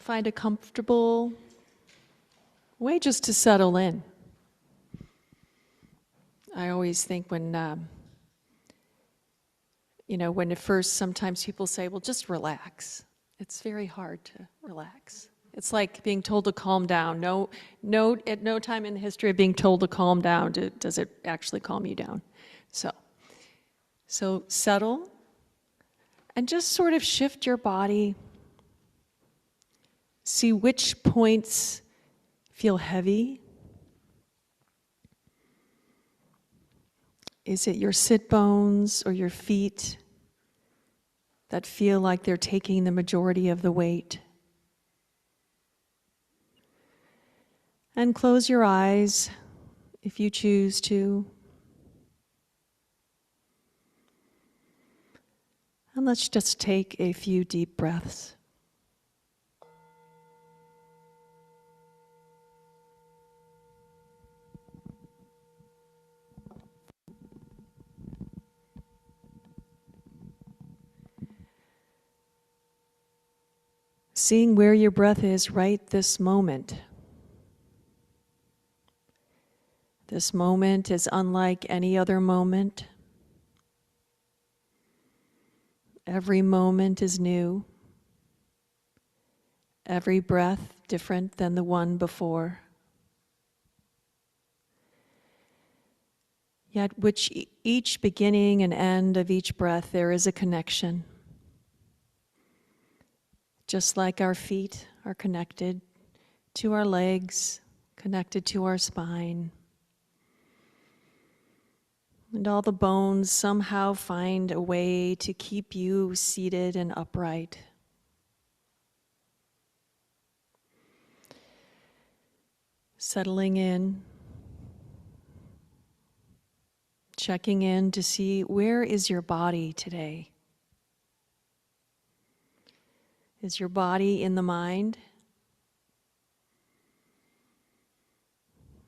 find a comfortable way just to settle in. I always think when at first sometimes people say, well, just relax. It's very hard to relax. It's like being told to calm down. At no time in the history of being told to calm down does it actually calm you down. So settle and just sort of shift your body. See which points feel heavy. Is it your sit bones or your feet that feel like they're taking the majority of the weight? And close your eyes if you choose to. And let's just take a few deep breaths. Seeing where your breath is right this moment. This moment is unlike any other moment. Every moment is new. Every breath different than the one before. Yet which each beginning and end of each breath there is a connection. Just like our feet are connected to our legs, connected to our spine. And all the bones somehow find a way to keep you seated and upright. Settling in, checking in to see where is your body today. Is your body in the mind?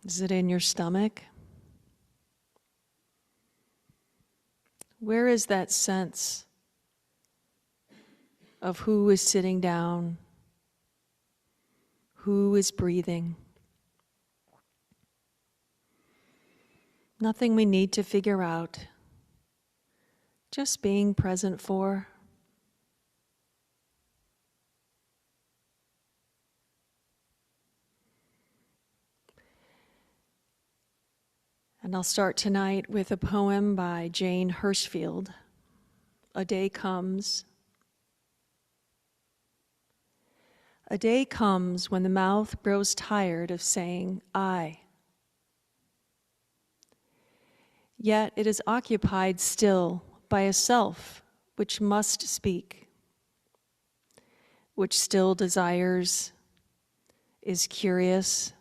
Is it in your stomach? Where is that sense of who is sitting down, who is breathing? Nothing we need to figure out, just being present for. And I'll start tonight with a poem by Jane Hirshfield, A Day Comes. A day comes when the mouth grows tired of saying, I. Yet it is occupied still by a self which must speak, which still desires, is curious,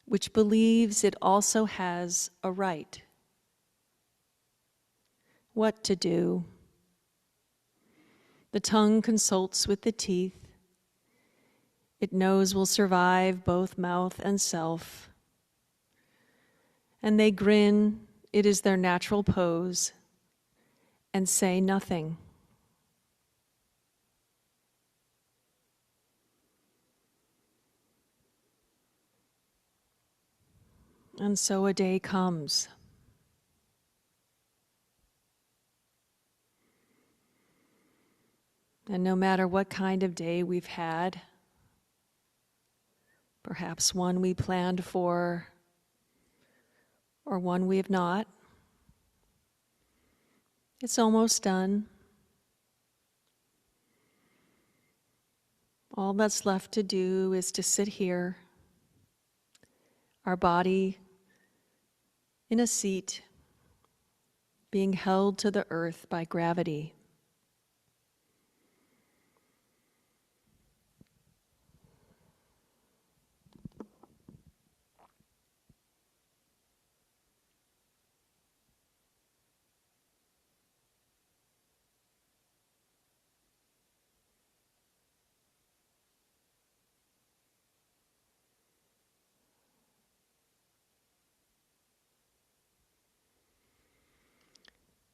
which believes it also has a right. What to do? The tongue consults with the teeth. It knows will survive both mouth and self. And they grin, it is their natural pose, and say nothing. And so a day comes. And no matter what kind of day we've had, perhaps one we planned for or one we have not, it's almost done. All that's left to do is to sit here, our body in a seat, being held to the earth by gravity.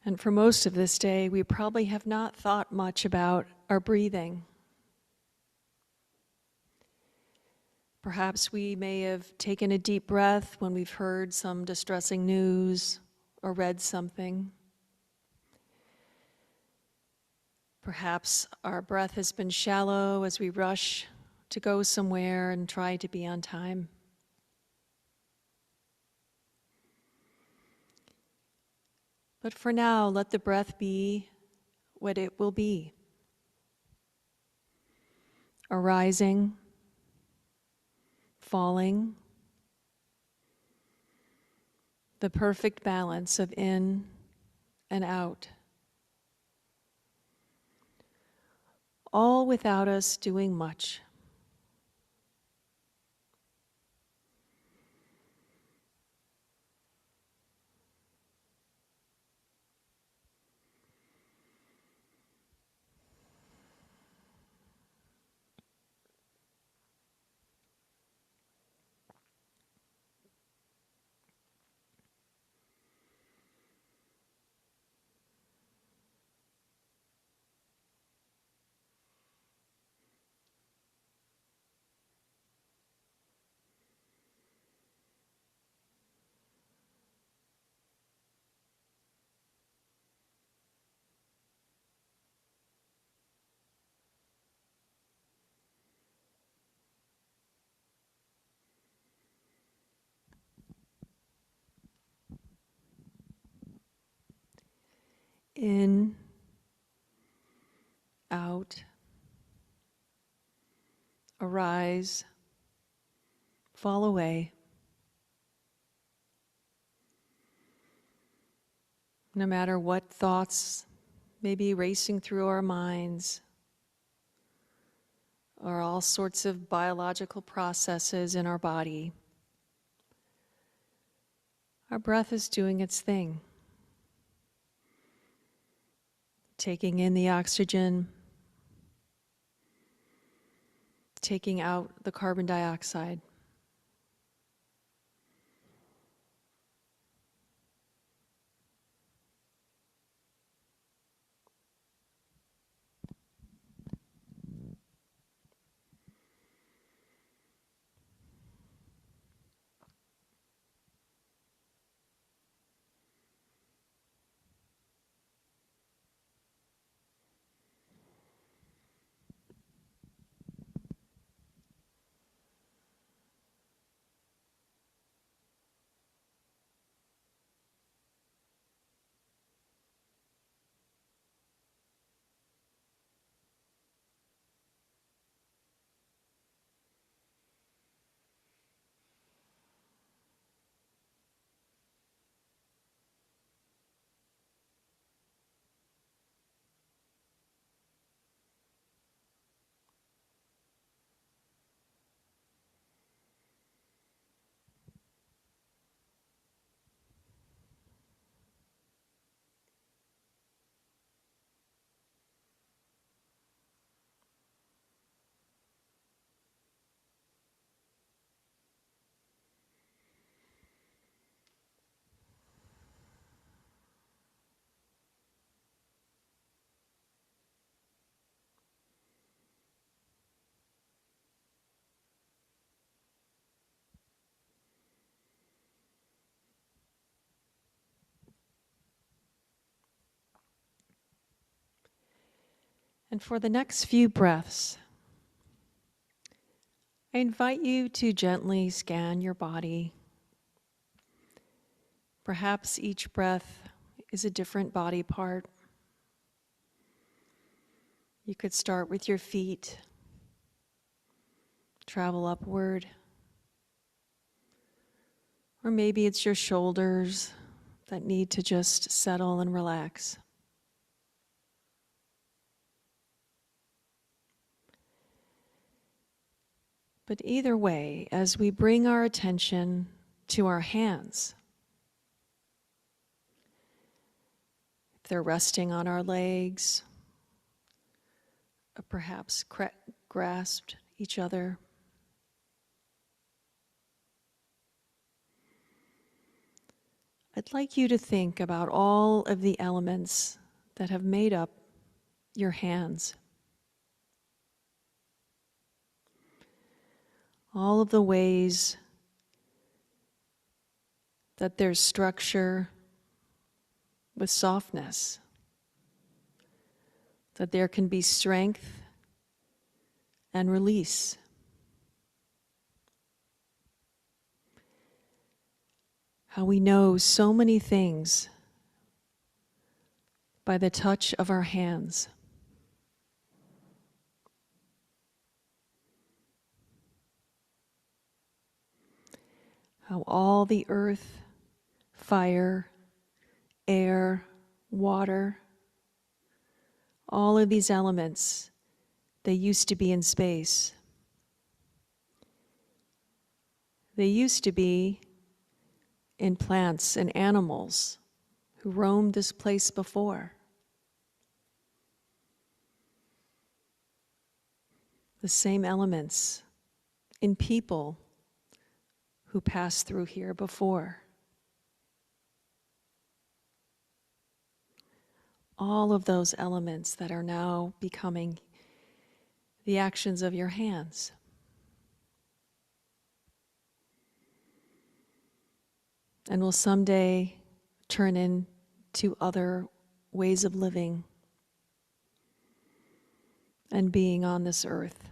And for most of this day, we probably have not thought much about our breathing. Perhaps we may have taken a deep breath when we've heard some distressing news or read something. Perhaps our breath has been shallow as we rush to go somewhere and try to be on time. But for now, let the breath be what it will be. Arising, falling, the perfect balance of in and out. All without us doing much. In, out, arise, fall away. No matter what thoughts may be racing through our minds, or all sorts of biological processes in our body, our breath is doing its thing. Taking in the oxygen, taking out the carbon dioxide. And for the next few breaths, I invite you to gently scan your body. Perhaps each breath is a different body part. You could start with your feet, travel upward. Or maybe it's your shoulders that need to just settle and relax. But either way, as we bring our attention to our hands, if they're resting on our legs, or perhaps grasped each other, I'd like you to think about all of the elements that have made up your hands. all of the ways that there's structure with softness, that there can be strength and release. How we know so many things by the touch of our hands. How all the earth, fire, air, water, all of these elements, they used to be in space. They used to be in plants and animals who roamed this place before. The same elements in people who passed through here before. All of those elements that are now becoming the actions of your hands. And will someday turn into other ways of living and being on this earth.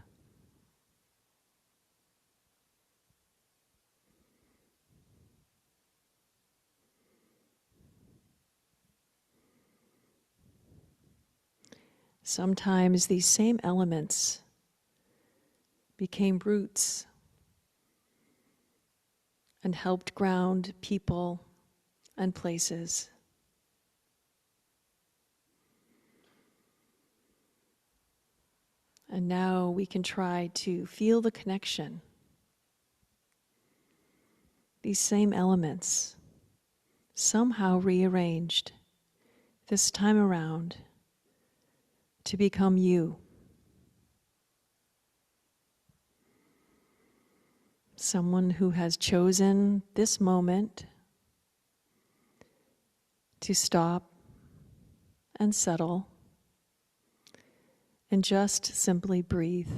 Sometimes these same elements became roots and helped ground people and places. And now we can try to feel the connection. These same elements, somehow rearranged this time around to become you. Someone who has chosen this moment to stop and settle and just simply breathe.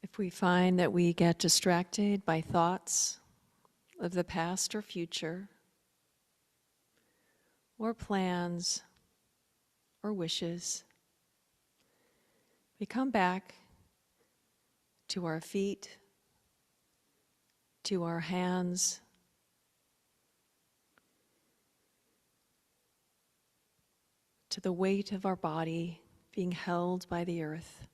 If we find that we get distracted by thoughts of the past or future, or plans or wishes. We come back to our feet, to our hands, to the weight of our body being held by the earth.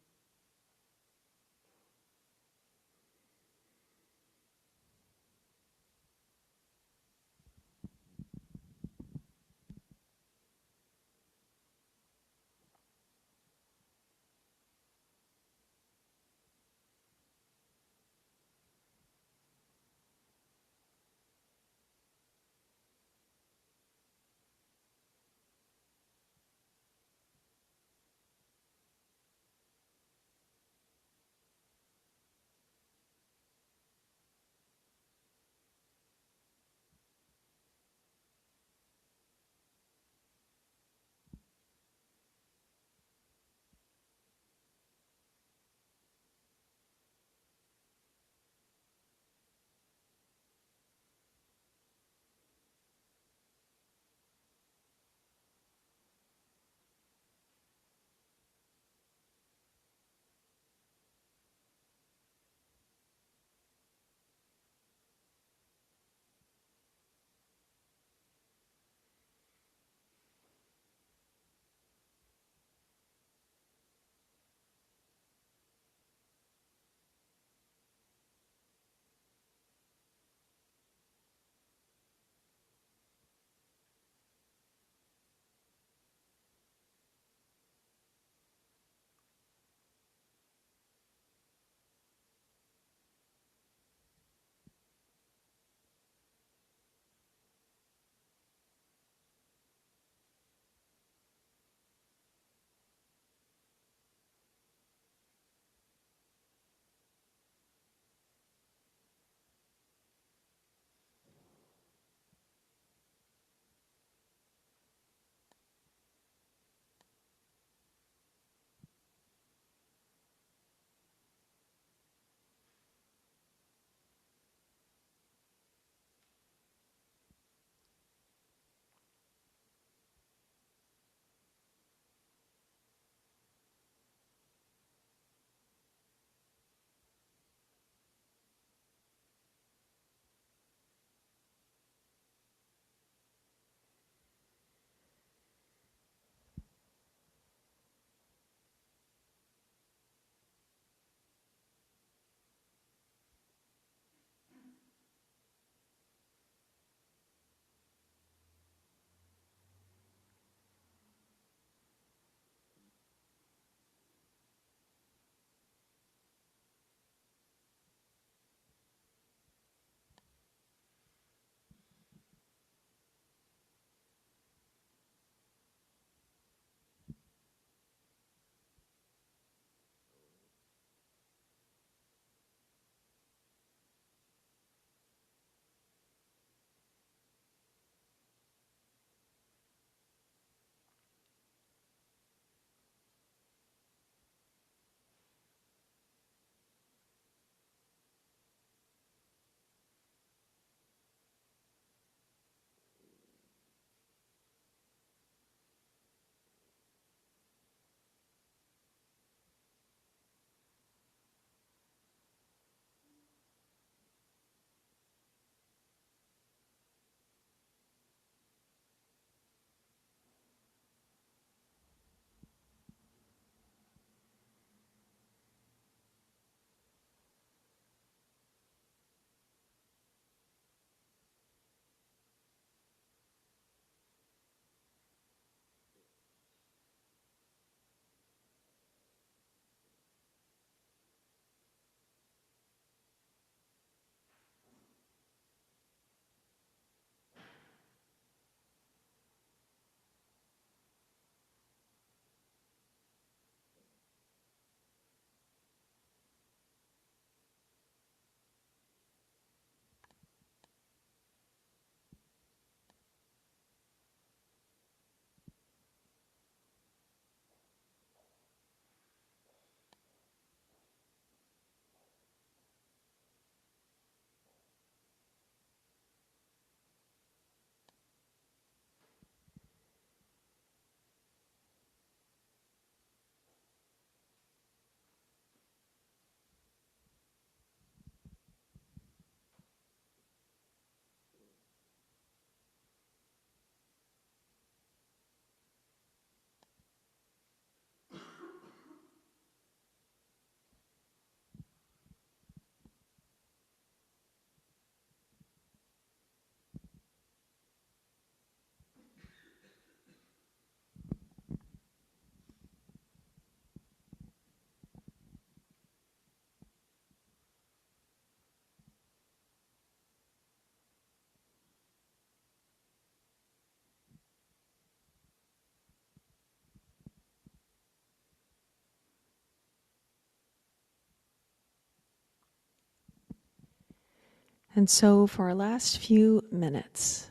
And so for our last few minutes,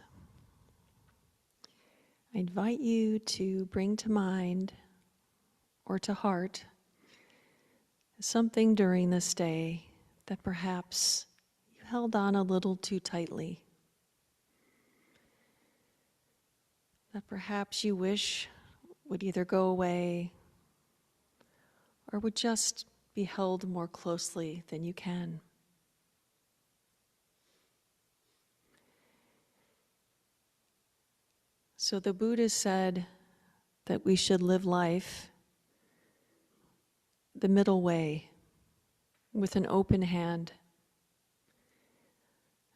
I invite you to bring to mind or to heart something during this day that perhaps you held on a little too tightly, that perhaps you wish would either go away or would just be held more closely than you can. So the Buddha said that we should live life the middle way, with an open hand,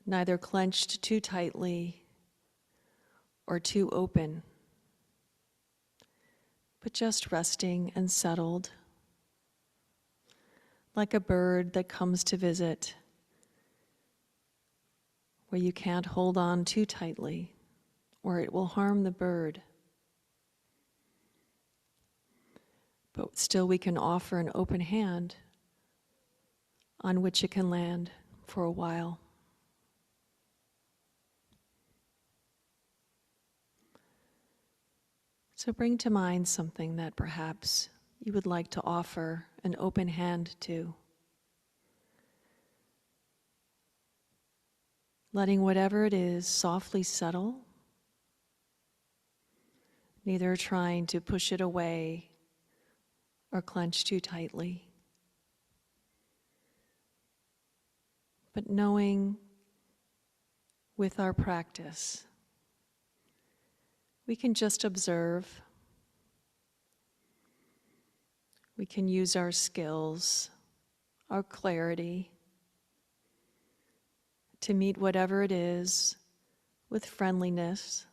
neither clenched too tightly or too open, but just resting and settled, like a bird that comes to visit, where you can't hold on too tightly, or it will harm the bird. But still we can offer an open hand on which it can land for a while. So bring to mind something that perhaps you would like to offer an open hand to. Letting whatever it is softly settle, neither trying to push it away or clench too tightly, but knowing with our practice, we can just observe. We can use our skills, our clarity, to meet whatever it is with friendliness,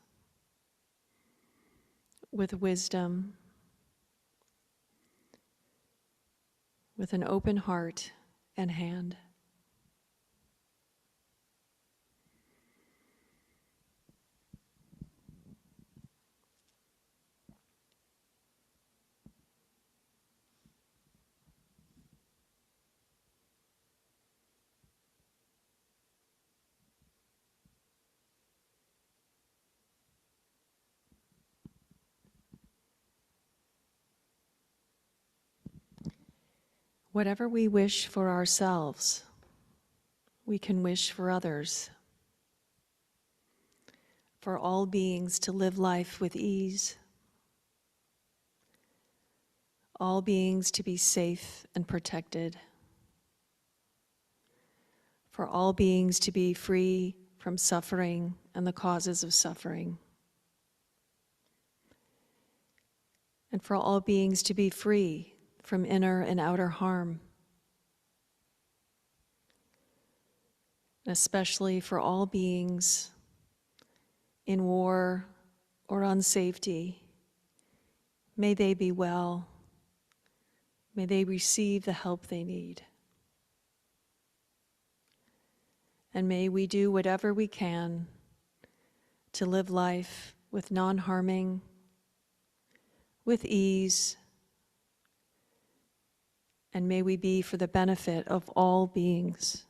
with wisdom, with an open heart and hand. Whatever we wish for ourselves, we can wish for others. For all beings to live life with ease, all beings to be safe and protected, for all beings to be free from suffering and the causes of suffering, and for all beings to be free from inner and outer harm, especially for all beings in war or on safety. May they be well. May they receive the help they need. And may we do whatever we can to live life with non-harming, with ease, and may we be for the benefit of all beings.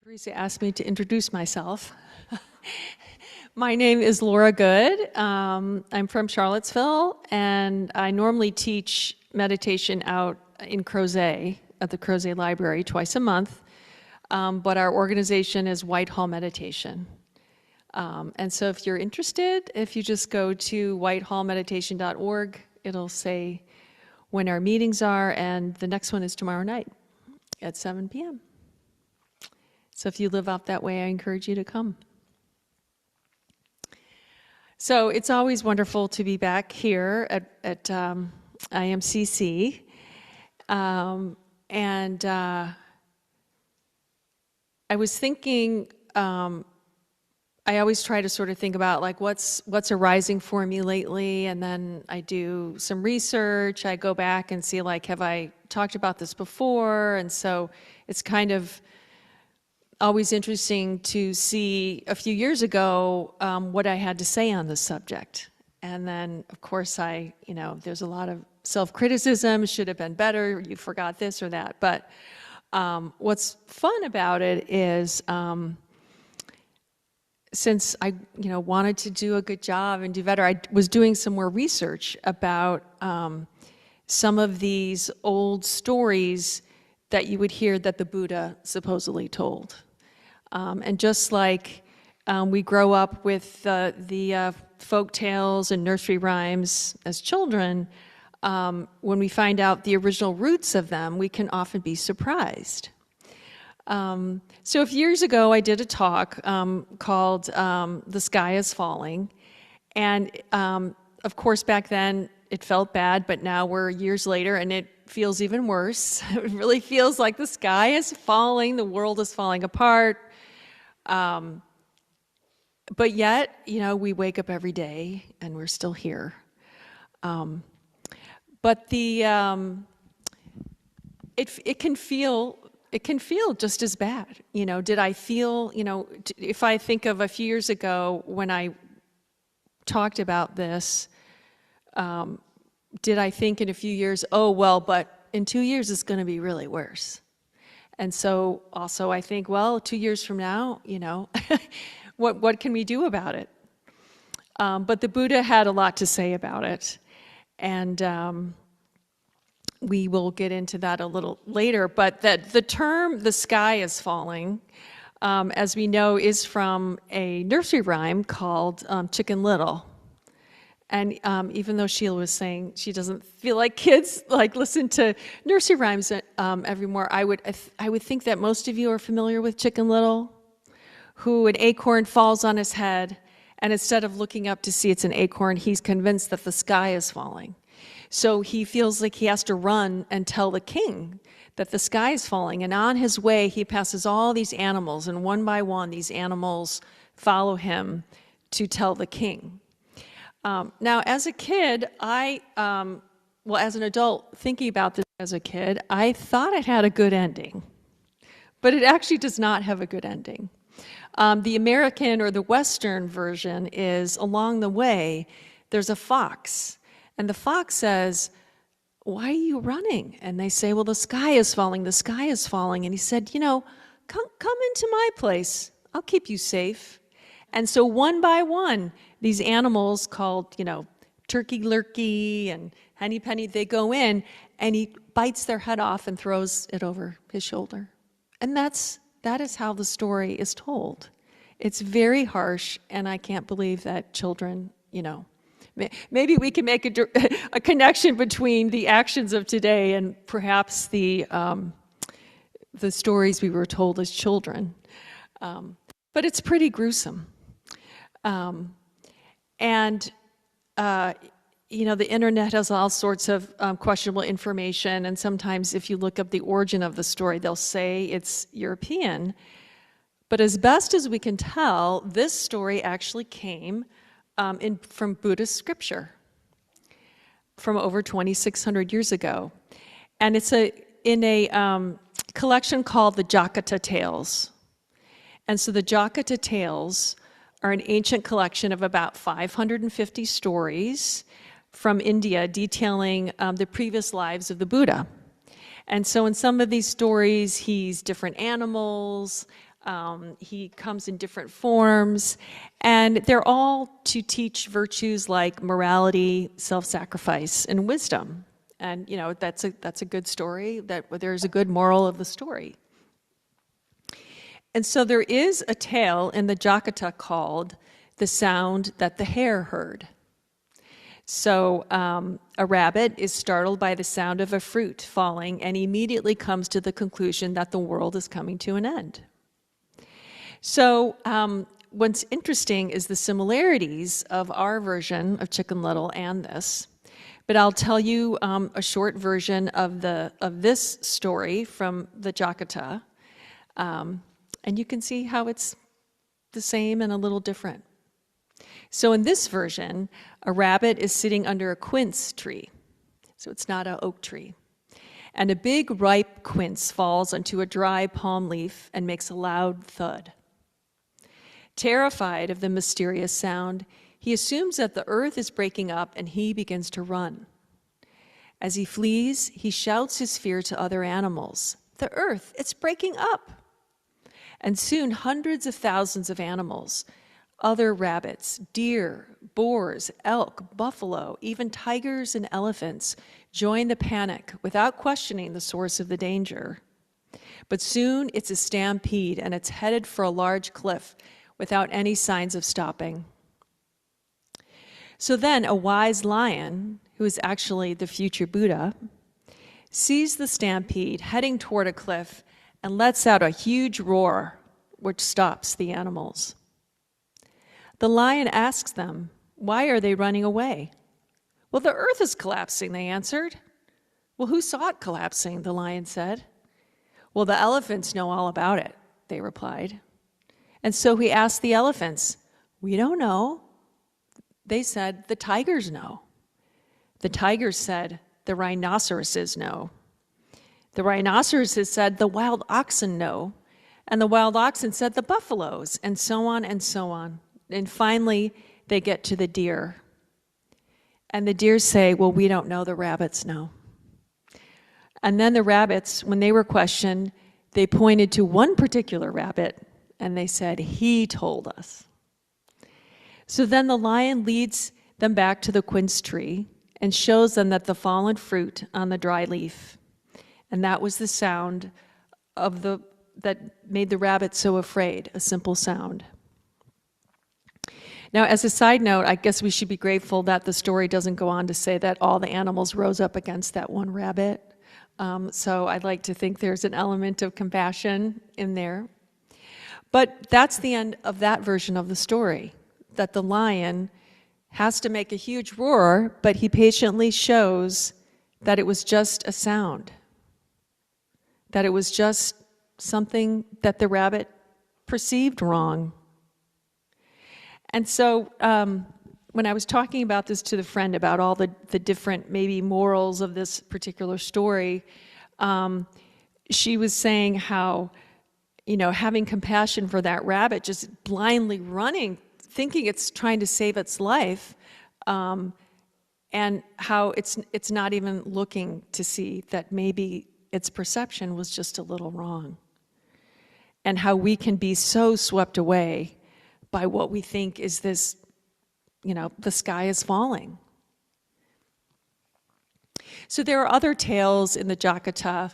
Teresa asked me to introduce myself. My name is Laura Good. I'm from Charlottesville, and I normally teach meditation out in Crozet, at the Crozet Library, twice a month. But our organization is Whitehall Meditation. And so if you're interested, if you just go to whitehallmeditation.org, it'll say when our meetings are, and the next one is tomorrow night at 7 p.m. So if you live out that way, I encourage you to come. So it's always wonderful to be back here at IMCC. And I was thinking, I always try to sort of think about like what's arising for me lately, and then I do some research. I go back and see like, have I talked about this before? And so it's kind of always interesting to see a few years ago what I had to say on this subject. And then, of course, there's a lot of self-criticism, should have been better, you forgot this or that. But what's fun about it is since I wanted to do a good job and do better, I was doing some more research about some of these old stories that you would hear that the Buddha supposedly told. And just like we grow up with the folk tales and nursery rhymes as children, when we find out the original roots of them, we can often be surprised. So a few years ago, I did a talk called The Sky is Falling. And of course, back then, it felt bad, but now we're years later, and it feels even worse. It really feels like the sky is falling, the world is falling apart. But yet, we wake up every day, and we're still here. But it can feel just as bad. Did I feel, if I think of a few years ago when I talked about this, did I think in a few years, oh, well, but in 2 years it's going to be really worse? And so also I think, well, 2 years from now, what can we do about it? But the Buddha had a lot to say about it. And we will get into that a little later, but that the term "the sky is falling," as we know, is from a nursery rhyme called Chicken Little. And even though Sheila was saying she doesn't feel like kids listen to nursery rhymes evermore, I would think that most of you are familiar with Chicken Little, who an acorn falls on his head, and instead of looking up to see it's an acorn, he's convinced that the sky is falling. So he feels like he has to run and tell the king that the sky is falling. And on his way, he passes all these animals, and one by one, these animals follow him to tell the king. Now, as a kid, as an adult, thinking about this as a kid, I thought it had a good ending. But it actually does not have a good ending. The American or the Western version is, along the way, there's a fox. And the fox says, "Why are you running?" And they say, "Well, the sky is falling, the sky is falling." And he said, come into my place. I'll keep you safe. And so one by one, these animals called, Turkey Lurkey and Henny Penny, they go in, and he bites their head off and throws it over his shoulder. And that is how the story is told. It's very harsh, and I can't believe that children, maybe we can make a connection between the actions of today and perhaps the stories we were told as children. But it's pretty gruesome. The internet has all sorts of questionable information, and sometimes if you look up the origin of the story, they'll say it's European. But as best as we can tell, this story actually came from Buddhist scripture from over 2,600 years ago. And it's in a collection called the Jakata Tales. And so the Jakata Tales are an ancient collection of about 550 stories from India detailing the previous lives of the Buddha. And so in some of these stories, he's different animals, he comes in different forms, and they're all to teach virtues like morality, self-sacrifice, and wisdom. And that's a good story, that there's a good moral of the story. And so there is a tale in the Jakata called "The Sound That the Hare Heard." So a rabbit is startled by the sound of a fruit falling and immediately comes to the conclusion that the world is coming to an end. So what's interesting is the similarities of our version of Chicken Little and this. But I'll tell you a short version of this story from the Jakata. And you can see how it's the same and a little different. So in this version, a rabbit is sitting under a quince tree. So it's not an oak tree. And a big ripe quince falls onto a dry palm leaf and makes a loud thud. Terrified of the mysterious sound, he assumes that the earth is breaking up and he begins to run. As he flees, he shouts his fear to other animals. The earth, it's breaking up. And soon hundreds of thousands of animals, other rabbits, deer, boars, elk, buffalo, even tigers and elephants, join the panic without questioning the source of the danger. But soon it's a stampede and it's headed for a large cliff without any signs of stopping. So then a wise lion, who is actually the future Buddha, sees the stampede heading toward a cliff and lets out a huge roar, which stops the animals. The lion asks them, why are they running away? Well, the earth is collapsing, they answered. Well, who saw it collapsing, the lion said. Well, the elephants know all about it, they replied. And so he asked the elephants, we don't know. They said, the tigers know. The tigers said, the rhinoceroses know. The rhinoceroses said, the wild oxen know. And the wild oxen said, the buffaloes, and so on and so on. And finally, they get to the deer. And the deer say, well, we don't know, the rabbits know. And then the rabbits, when they were questioned, they pointed to one particular rabbit, and they said, he told us. So then the lion leads them back to the quince tree and shows them that the fallen fruit on the dry leaf. And that was the sound of that made the rabbit so afraid, a simple sound. Now, as a side note, I guess we should be grateful that the story doesn't go on to say that all the animals rose up against that one rabbit. So I'd like to think there's an element of compassion in there. But that's the end of that version of the story, that the lion has to make a huge roar, but he patiently shows that it was just a sound, that it was just something that the rabbit perceived wrong. And so when I was talking about this to the friend about all the different maybe morals of this particular story, she was saying how, having compassion for that rabbit, just blindly running, thinking it's trying to save its life, and how it's not even looking to see that maybe its perception was just a little wrong. And how we can be so swept away by what we think is this, the sky is falling. So there are other tales in the Jakata.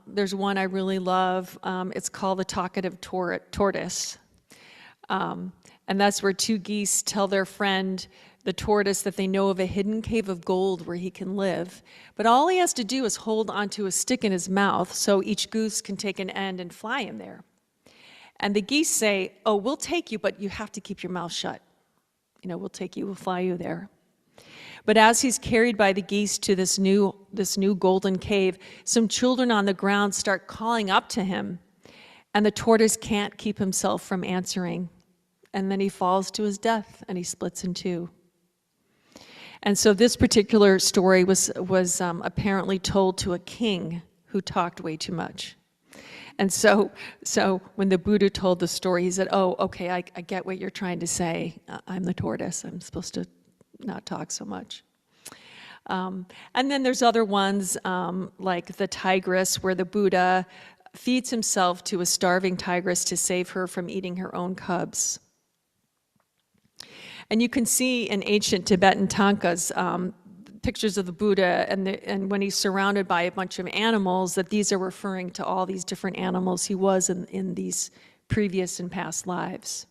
There's one I really love. It's called The Talkative Tortoise. And that's where two geese tell their friend, the tortoise, that they know of a hidden cave of gold where he can live. But all he has to do is hold onto a stick in his mouth so each goose can take an end and fly him there. And the geese say, oh, we'll take you, but you have to keep your mouth shut. We'll take you, we'll fly you there. But as he's carried by the geese to this new golden cave, some children on the ground start calling up to him, and the tortoise can't keep himself from answering. And then he falls to his death, and he splits in two. And so this particular story was apparently told to a king who talked way too much. And so when the Buddha told the story, he said, oh, okay, I get what you're trying to say. I'm the tortoise. I'm supposed to not talk so much. And then there's other ones like the tigress, where the Buddha feeds himself to a starving tigress to save her from eating her own cubs. And you can see in ancient Tibetan tankas pictures of the Buddha, and when he's surrounded by a bunch of animals, that these are referring to all these different animals he was in these previous and past lives.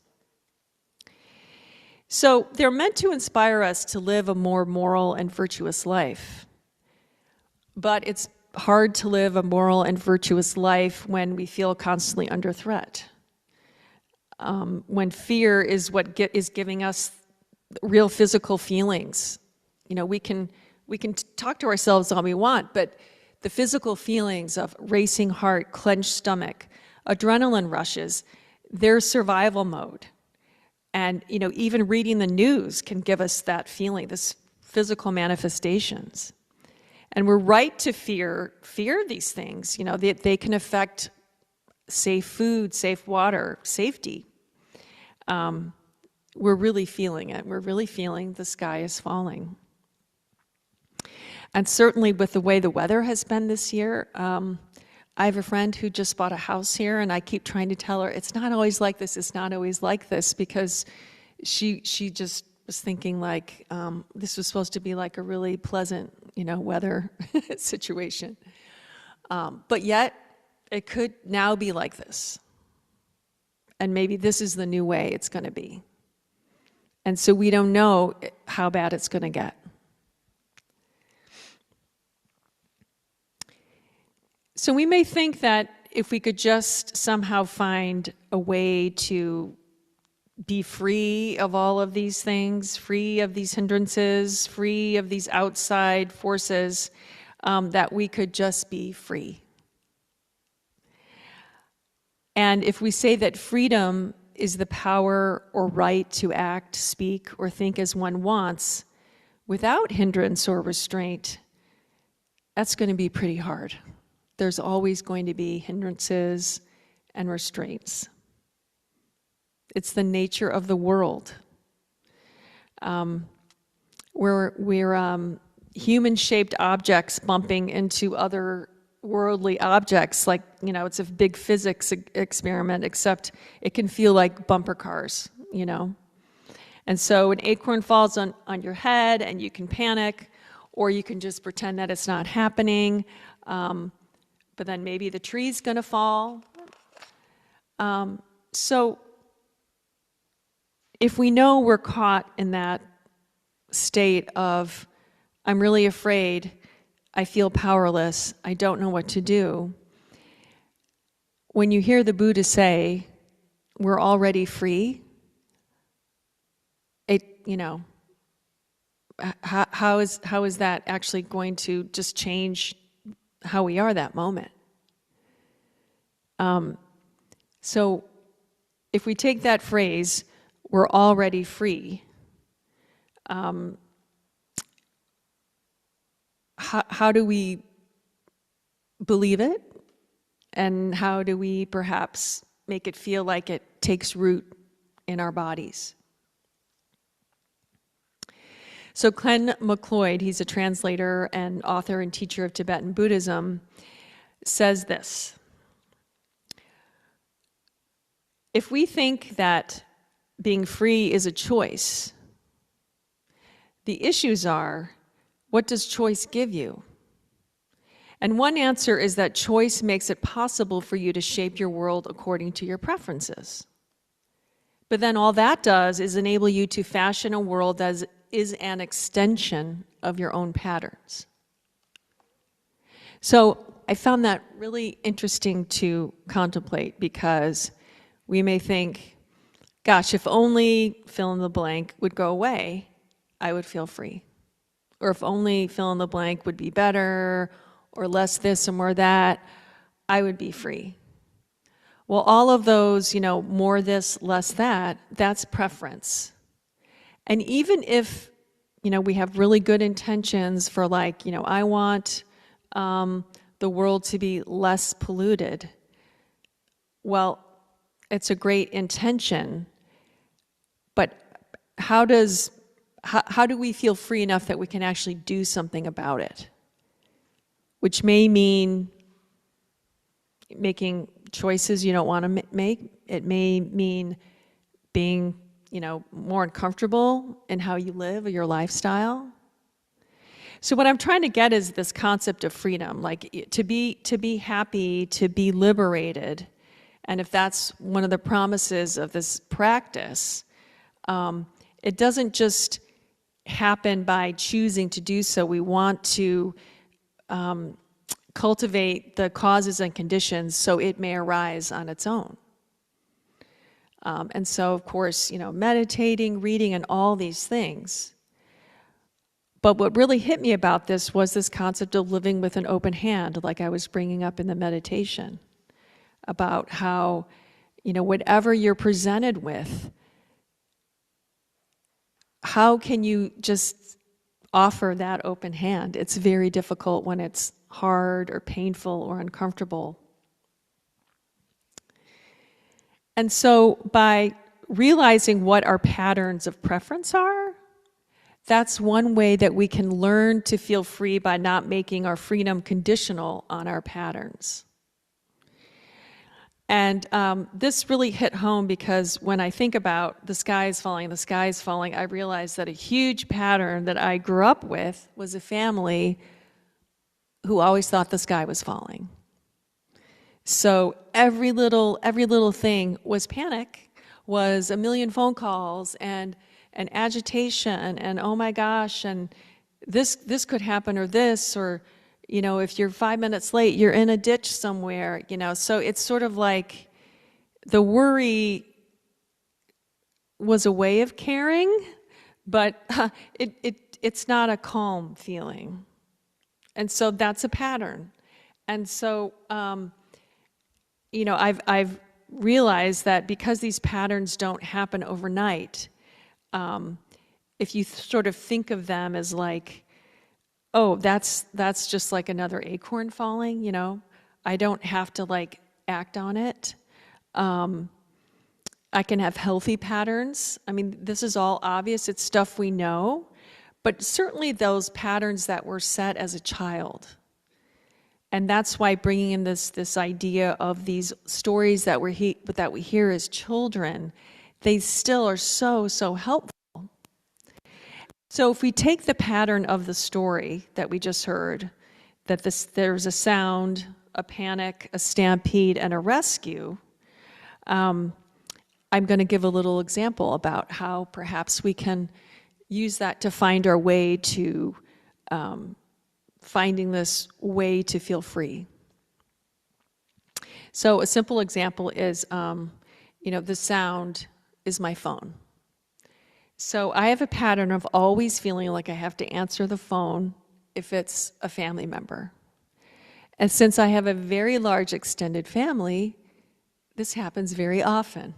So they're meant to inspire us to live a more moral and virtuous life. But it's hard to live a moral and virtuous life when we feel constantly under threat. When fear is what is giving us real physical feelings. We can talk to ourselves all we want, but the physical feelings of racing heart, clenched stomach, adrenaline rushes, they're survival mode. And, even reading the news can give us that feeling, this physical manifestations. And we're right to fear these things. They can affect safe food, safe water, safety. We're really feeling it. We're really feeling the sky is falling. And certainly with the way the weather has been this year, I have a friend who just bought a house here, and I keep trying to tell her, it's not always like this, it's not always like this, because she just was thinking like this was supposed to be like a really pleasant, weather situation. But yet, it could now be like this. And maybe this is the new way it's going to be. And so we don't know how bad it's going to get. So we may think that if we could just somehow find a way to be free of all of these things, free of these hindrances, free of these outside forces, that we could just be free. And if we say that freedom is the power or right to act, speak, or think as one wants, without hindrance or restraint, that's going to be pretty hard. There's always going to be hindrances and restraints. It's the nature of the world. We're human-shaped objects bumping into other worldly objects, like, it's a big physics experiment, except it can feel like bumper cars, And so an acorn falls on your head and you can panic, or you can just pretend that it's not happening. But then maybe the tree's going to fall. So if we know we're caught in that state of, I'm really afraid, I feel powerless, I don't know what to do, when you hear the Buddha say, we're already free, how is that actually going to just change how we are that moment? So if we take that phrase, we're already free, how do we believe it? And how do we perhaps make it feel like it takes root in our bodies? So Glenn MacLeod, he's a translator and author and teacher of Tibetan Buddhism, says this: if we think that being free is a choice, the issues are, what does choice give you? And one answer is that choice makes it possible for you to shape your world according to your preferences. But then all that does is enable you to fashion a world that is an extension of your own patterns. So I found that really interesting to contemplate, because we may think, gosh, if only fill in the blank would go away, I would feel free. Or if only fill in the blank would be better, or less this and more that, I would be free. Well, all of those, more this, less that, that's preference. And even if, we have really good intentions for I want the world to be less polluted. Well, it's a great intention, but how do we feel free enough that we can actually do something about it? Which may mean making choices you don't want to make. It may mean being, more uncomfortable in how you live or your lifestyle. So what I'm trying to get is this concept of freedom, like to be happy, to be liberated. And if that's one of the promises of this practice, it doesn't just happen by choosing to do so. We want to cultivate the causes and conditions so it may arise on its own. And so, of course, meditating, reading, and all these things. But what really hit me about this was this concept of living with an open hand, like I was bringing up in the meditation. about how, whatever you're presented with, how can you just offer that open hand? It's very difficult when it's hard or painful or uncomfortable. And so by realizing what our patterns of preference are, that's one way that we can learn to feel free by not making our freedom conditional on our patterns. And this really hit home because when I think about the sky is falling, I realize that a huge pattern that I grew up with was a family who always thought the sky was falling. So every little thing was panic, was a million phone calls and agitation and oh my gosh, and this could happen or this, or if you're 5 minutes late, you're in a ditch somewhere, So it's sort of like the worry was a way of caring, but it's not a calm feeling. And so that's a pattern. And so, I've realized that because these patterns don't happen overnight, if you sort of think of them as like, oh, that's just like another acorn falling, I don't have to like act on it. I can have healthy patterns. I mean, this is all obvious. It's stuff we know, but certainly those patterns that were set as a child. And that's why bringing in this idea of these stories that we hear as children, they still are so helpful. So if we take the pattern of the story that we just heard, that there's a sound, a panic, a stampede, and a rescue, I'm going to give a little example about how perhaps we can use that to find our way to finding this way to feel free. So a simple example is, the sound is my phone. So I have a pattern of always feeling like I have to answer the phone if it's a family member. And since I have a very large extended family, this happens very often.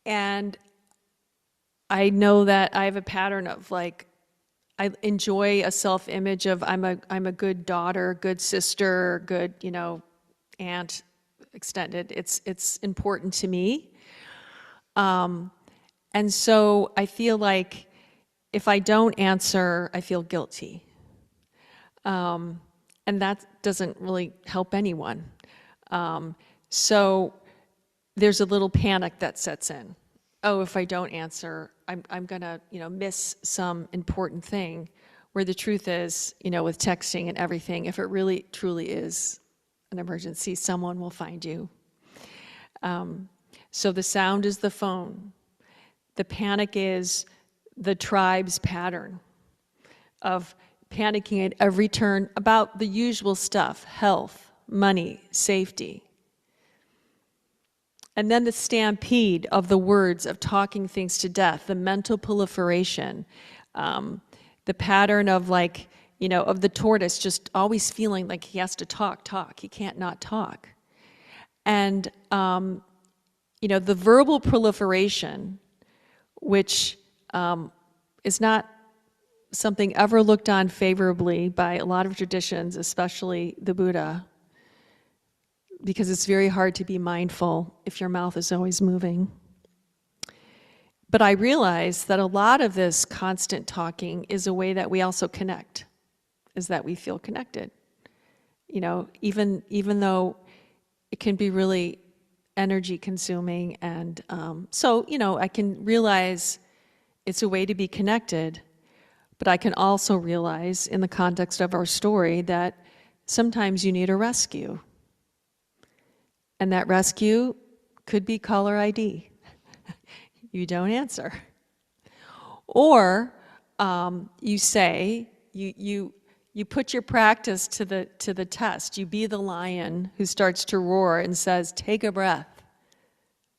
And I know that I have a pattern of like, I enjoy a self-image of I'm a good daughter, good sister, good, aunt, extended. It's important to me. And so I feel like if I don't answer, I feel guilty. And that doesn't really help anyone. So there's a little panic that sets in. Oh, if I don't answer, I'm gonna, miss some important thing, where the truth is, with texting and everything, if it really truly is an emergency, someone will find you. So the sound is the phone. The panic is the tribe's pattern of panicking at every turn about the usual stuff: health, money, safety. And then the stampede of the words of talking things to death, the mental proliferation, the pattern of of the tortoise just always feeling like he has to talk. He can't not talk. And, the verbal proliferation, which is not something ever looked on favorably by a lot of traditions, especially the Buddha, because it's very hard to be mindful if your mouth is always moving. But I realize that a lot of this constant talking is a way that we also connect, is that we feel connected. Even though it can be really energy consuming, and so I can realize it's a way to be connected, but I can also realize in the context of our story that sometimes you need a rescue. And that rescue could be caller ID. You don't answer. Or you say, you put your practice to the test. You be the lion who starts to roar and says, take a breath.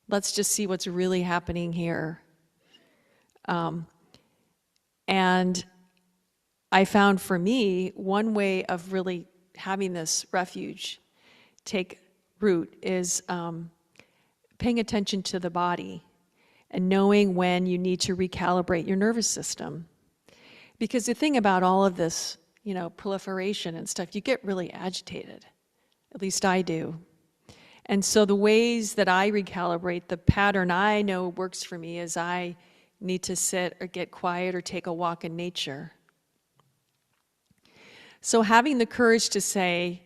Let's just see what's really happening here. And I found for me, one way of really having this refuge take root is paying attention to the body and knowing when you need to recalibrate your nervous system. Because the thing about all of this, proliferation and stuff, you get really agitated. At least I do. And so the ways that I recalibrate, the pattern I know works for me is I need to sit or get quiet or take a walk in nature. So having the courage to say,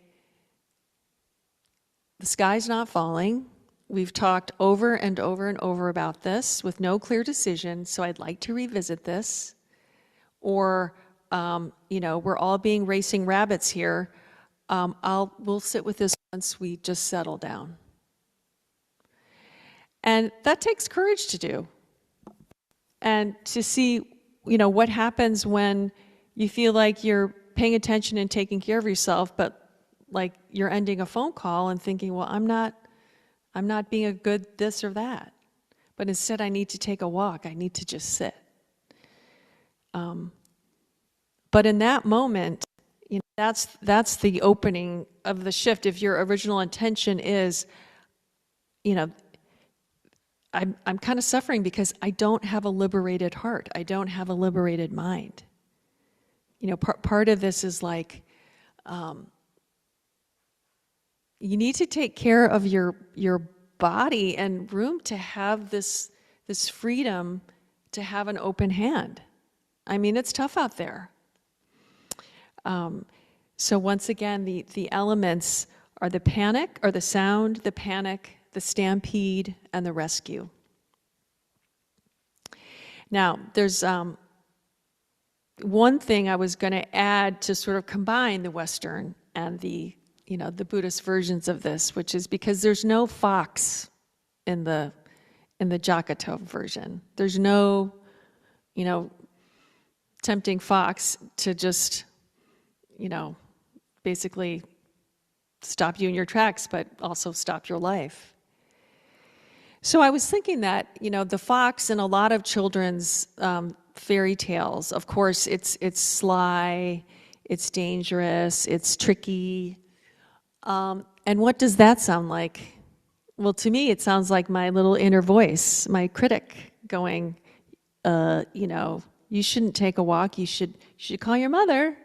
the sky's not falling. We've talked over and over and over about this with no clear decision, so I'd like to revisit this. Or, we're all being racing rabbits here. We'll sit with this once we just settle down. And that takes courage to do. And to see, what happens when you feel like you're paying attention and taking care of yourself, but like you're ending a phone call and thinking, well, I'm not being a good this or that. But instead I need to take a walk. I need to just sit. But in that moment, that's the opening of the shift. If your original intention is, I'm kind of suffering because I don't have a liberated heart. I don't have a liberated mind. Part of this is like, you need to take care of your body and room to have this freedom to have an open hand. I mean, it's tough out there. So once again, the elements are the panic, or the sound, the panic, the stampede, and the rescue. Now, there's one thing I was going to add to sort of combine the Western and the Buddhist versions of this, which is because there's no fox in the Jakarta version. There's no, tempting fox to just, basically stop you in your tracks, but also stop your life. So I was thinking that, the fox in a lot of children's fairy tales, of course, it's sly, it's dangerous, it's tricky. And what does that sound like? Well, to me, it sounds like my little inner voice, my critic going, you shouldn't take a walk, you should call your mother.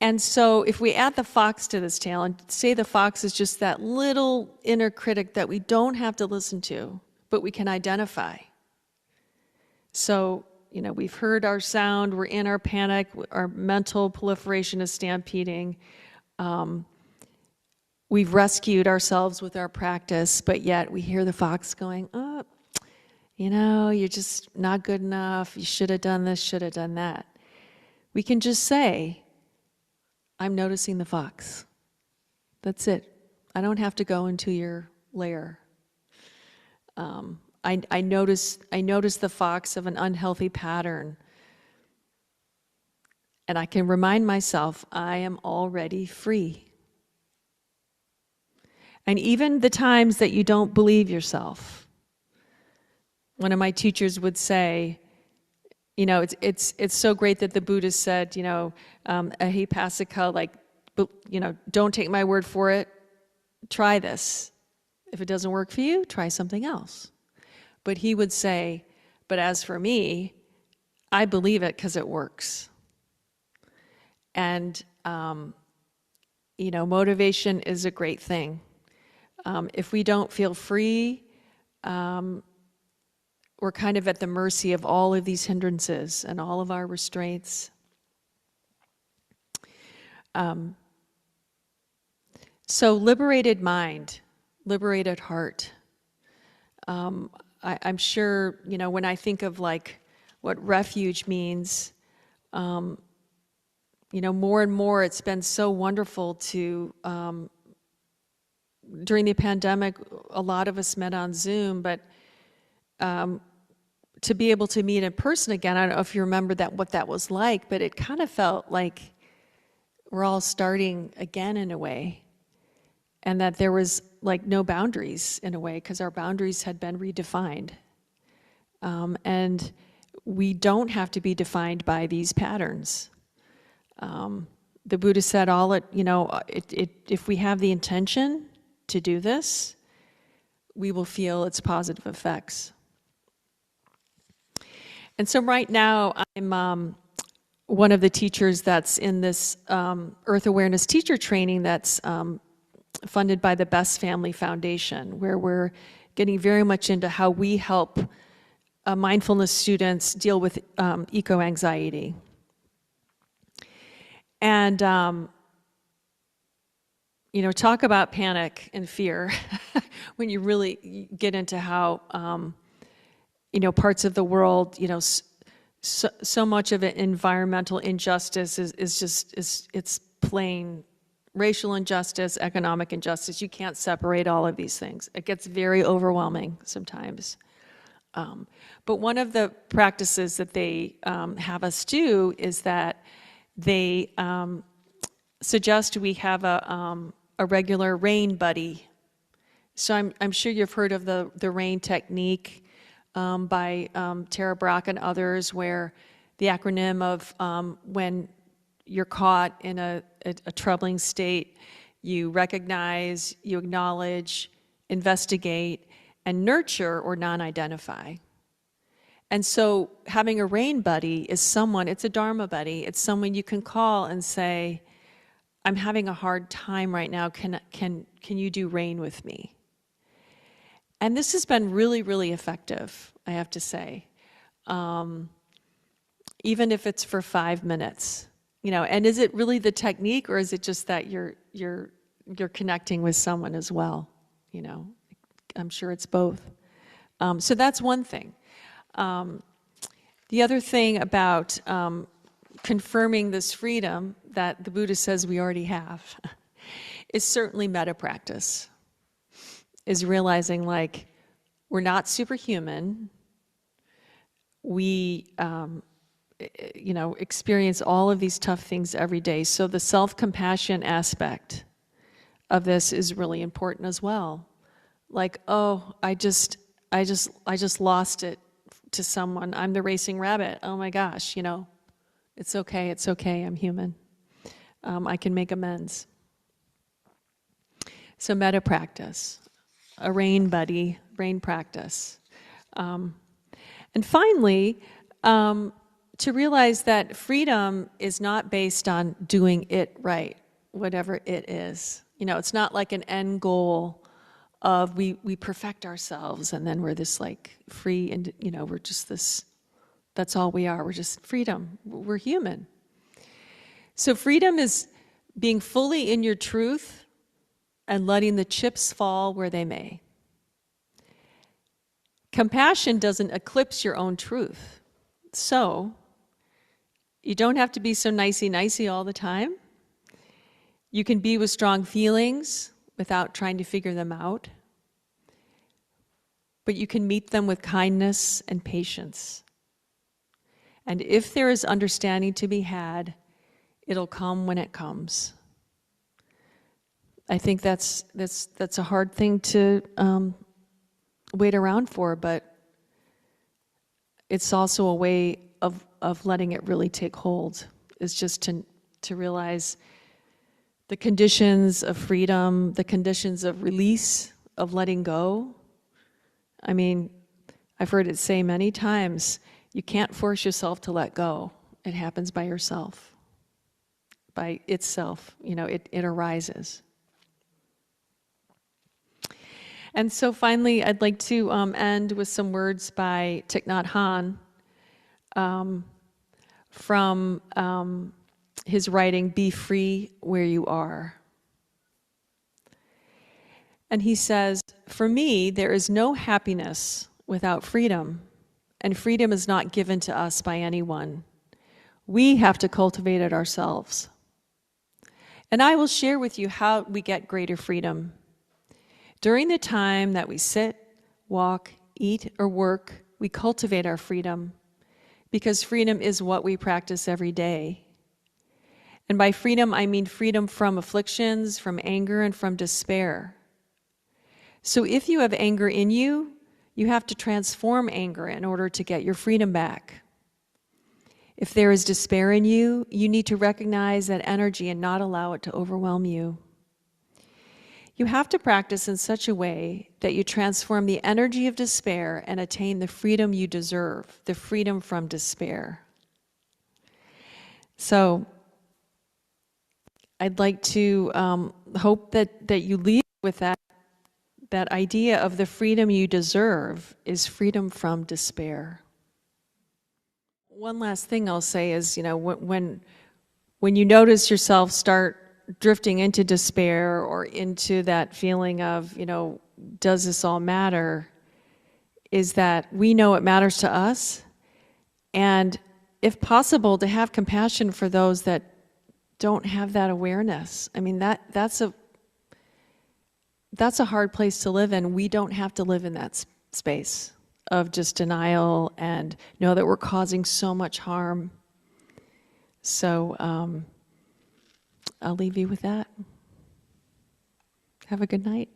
And so if we add the fox to this tale and say the fox is just that little inner critic that we don't have to listen to, but we can identify. So, we've heard our sound, we're in our panic, our mental proliferation is stampeding. We've rescued ourselves with our practice, but yet we hear the fox going, oh, you're just not good enough, you should have done this, should have done that. We can just say, I'm noticing the fox. That's it. I don't have to go into your lair. I notice the fox of an unhealthy pattern. And I can remind myself, I am already free. And even the times that you don't believe yourself. One of my teachers would say, it's so great that the Buddha said, ahipasika, don't take my word for it, try this. If it doesn't work for you, try something else. But he would say, but as for me, I believe it because it works. And, motivation is a great thing. If we don't feel free, we're kind of at the mercy of all of these hindrances and all of our restraints. So liberated mind, liberated heart. I'm sure, when I think of what refuge means, more and more it's been so wonderful to, during the pandemic, a lot of us met on Zoom, but to be able to meet in person again, I don't know if you remember what that was like, but it kind of felt like we're all starting again in a way, and that there was no boundaries in a way, because our boundaries had been redefined. And we don't have to be defined by these patterns. The Buddha said if we have the intention to do this, we will feel its positive effects. And so right now, I'm one of the teachers that's in this Earth Awareness teacher training that's funded by the Best Family Foundation, where we're getting very much into how we help mindfulness students deal with eco-anxiety. And, talk about panic and fear when you really get into how, parts of the world, so much of it, environmental injustice it's plain racial injustice, economic injustice. You can't separate all of these things. It gets very overwhelming sometimes. But one of the practices that they have us do is that they suggest we have a regular rain buddy. So I'm sure you've heard of the rain technique by Tara Brach and others, where the acronym of when you're caught in a troubling state, you recognize, you acknowledge, investigate, and nurture or non-identify. And so having a rain buddy is someone, it's a Dharma buddy, it's someone you can call and say, I'm having a hard time right now, can you do rain with me? And this has been really, really effective, I have to say. Even if it's for 5 minutes, and is it really the technique, or is it just that you're connecting with someone as well? I'm sure it's both. So that's one thing. The other thing about confirming this freedom that the Buddha says we already have is certainly metta practice. Is realizing we're not superhuman. We, experience all of these tough things every day. So the self-compassion aspect of this is really important as well. I just lost it to someone. I'm the racing rabbit. Oh my gosh, it's okay, I'm human. I can make amends. So metta practice, a rain buddy, rain practice. And finally, to realize that freedom is not based on doing it right, whatever it is. It's not like an end goal of we perfect ourselves and then we're this free and, we're just this, that's all we are. We're just freedom. We're human. So freedom is being fully in your truth and letting the chips fall where they may. Compassion doesn't eclipse your own truth. So you don't have to be so nicey-nicey all the time. You can be with strong feelings without trying to figure them out. But you can meet them with kindness and patience. And if there is understanding to be had, it'll come when it comes. I think that's a hard thing to wait around for, but it's also a way of letting it really take hold, is just to realize the conditions of freedom, the conditions of release, of letting go. I mean, I've heard it say many times, you can't force yourself to let go. It happens by yourself, by itself. It arises. And so finally, I'd like to end with some words by Thich Nhat Hanh from his writing, Be Free Where You Are. And he says, for me, there is no happiness without freedom, and freedom is not given to us by anyone. We have to cultivate it ourselves. And I will share with you how we get greater freedom. During the time that we sit, walk, eat, or work, we cultivate our freedom, because freedom is what we practice every day. And by freedom, I mean freedom from afflictions, from anger, and from despair. So if you have anger in you, you have to transform anger in order to get your freedom back. If there is despair in you, you need to recognize that energy and not allow it to overwhelm you. You have to practice in such a way that you transform the energy of despair and attain the freedom you deserve, the freedom from despair. So, I'd like to hope that you leave with that idea of the freedom you deserve is freedom from despair. One last thing I'll say is, when you notice yourself start drifting into despair or into that feeling of, does this all matter, is that we know it matters to us, and if possible, to have compassion for those that don't have that awareness. I mean, that's a hard place to live in. We don't have to live in that space of just denial and know that we're causing so much harm. So I'll leave you with that. Have a good night.